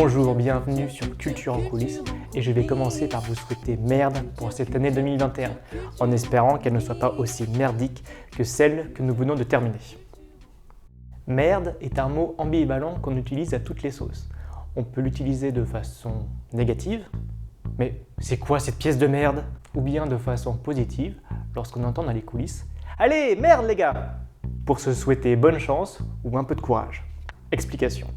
Bonjour, bienvenue sur Culture en coulisses et je vais commencer par vous souhaiter merde pour cette année 2021 en espérant qu'elle ne soit pas aussi merdique que celle que nous venons de terminer. Merde est un mot ambivalent qu'on utilise à toutes les sauces. On peut l'utiliser de façon négative, mais c'est quoi cette pièce de merde? Ou bien de façon positive lorsqu'on entend dans les coulisses « Allez, merde les gars !» pour se souhaiter bonne chance ou un peu de courage. Explication.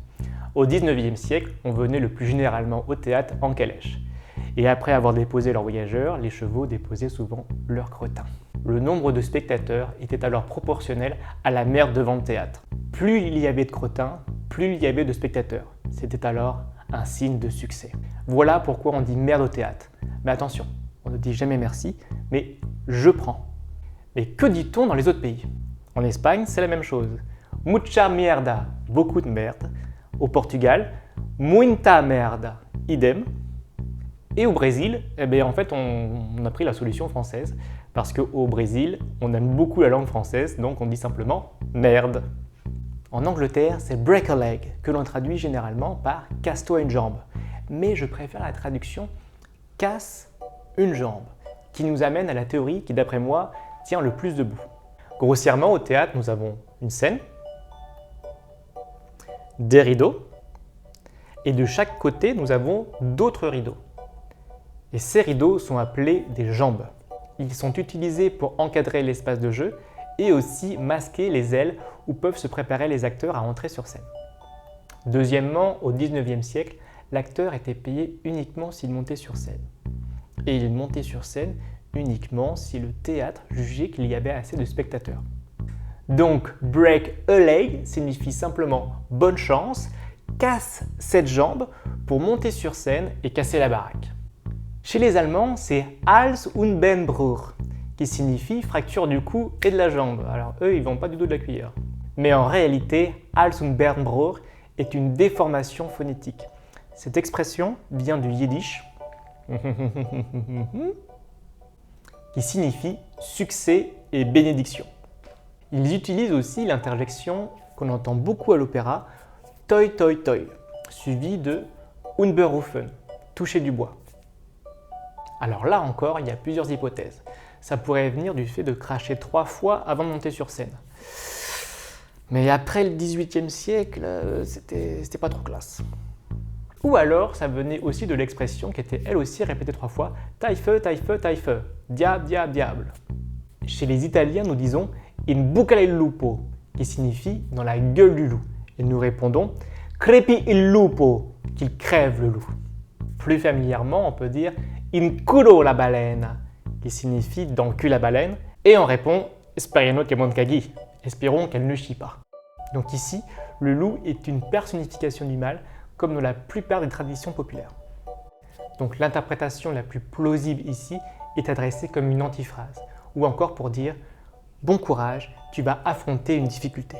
Au 19e siècle, on venait le plus généralement au théâtre en calèche. Et après avoir déposé leurs voyageurs, les chevaux déposaient souvent leurs cretins. Le nombre de spectateurs était alors proportionnel à la merde devant le théâtre. Plus il y avait de cretins, plus il y avait de spectateurs. C'était alors un signe de succès. Voilà pourquoi on dit merde au théâtre. Mais attention, on ne dit jamais merci, mais je prends. Mais que dit-on dans les autres pays? En Espagne, c'est la même chose. Mucha mierda, beaucoup de merde. Au Portugal, muita merda, idem. Et au Brésil, en fait, on a pris la solution française parce qu'au Brésil, on aime beaucoup la langue française, donc on dit simplement merde. En Angleterre, c'est break a leg, que l'on traduit généralement par casse-toi une jambe. Mais je préfère la traduction casse une jambe, qui nous amène à la théorie qui, d'après moi, tient le plus debout. Grossièrement, au théâtre, nous avons une scène, des rideaux, et de chaque côté, nous avons d'autres rideaux. Et ces rideaux sont appelés des jambes. Ils sont utilisés pour encadrer l'espace de jeu et aussi masquer les ailes où peuvent se préparer les acteurs à entrer sur scène. Deuxièmement, au 19e siècle, l'acteur était payé uniquement s'il montait sur scène. Et il montait sur scène uniquement si le théâtre jugeait qu'il y avait assez de spectateurs. Donc, break a leg signifie simplement bonne chance, casse cette jambe pour monter sur scène et casser la baraque. Chez les Allemands, c'est Hals- und Beinbruch qui signifie fracture du cou et de la jambe. Alors eux, ils vont pas du tout de la cuillère. Mais en réalité, Hals- und Beinbruch est une déformation phonétique. Cette expression vient du yiddish qui signifie succès et bénédiction. Ils utilisent aussi l'interjection qu'on entend beaucoup à l'opéra, toi toi toi, suivi de Unberufen, toucher du bois. Alors là encore, il y a plusieurs hypothèses. Ça pourrait venir du fait de cracher 3 fois avant de monter sur scène. Mais après le 18e siècle, c'était pas trop classe. Ou alors, ça venait aussi de l'expression qui était elle aussi répétée 3 fois, taille feu, diable, diable, diable. Chez les Italiens, nous disons in buca il lupo, qui signifie dans la gueule du loup. Et nous répondons crepi il lupo, qu'il crève le loup. Plus familièrement, on peut dire in culo la baleine, qui signifie dans le cul la baleine. Et on répond speriamo che non caghi, espérons qu'elle ne chie pas. Donc ici, le loup est une personnification du mal, comme dans la plupart des traditions populaires. Donc l'interprétation la plus plausible ici est adressée comme une antiphrase, ou encore pour dire « Bon courage, tu vas affronter une difficulté ».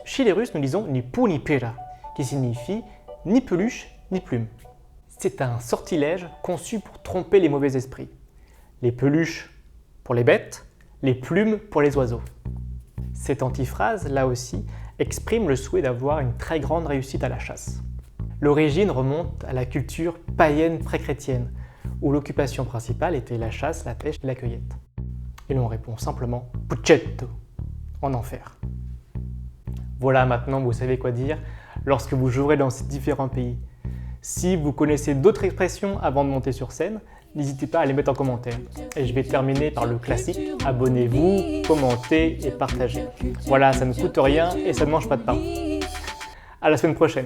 Chez les Russes, nous disons « ni pou ni pera », qui signifie « ni peluche, ni plume ». C'est un sortilège conçu pour tromper les mauvais esprits. Les peluches pour les bêtes, les plumes pour les oiseaux. Cette antiphrase, là aussi, exprime le souhait d'avoir une très grande réussite à la chasse. L'origine remonte à la culture païenne pré-chrétienne, où l'occupation principale était la chasse, la pêche et la cueillette. Et l'on répond simplement « puccetto » en enfer. Voilà, maintenant vous savez quoi dire lorsque vous jouerez dans ces différents pays. Si vous connaissez d'autres expressions avant de monter sur scène, n'hésitez pas à les mettre en commentaire. Et je vais terminer par le classique, abonnez-vous, commentez et partagez. Voilà, ça ne coûte rien et ça ne mange pas de pain. À la semaine prochaine.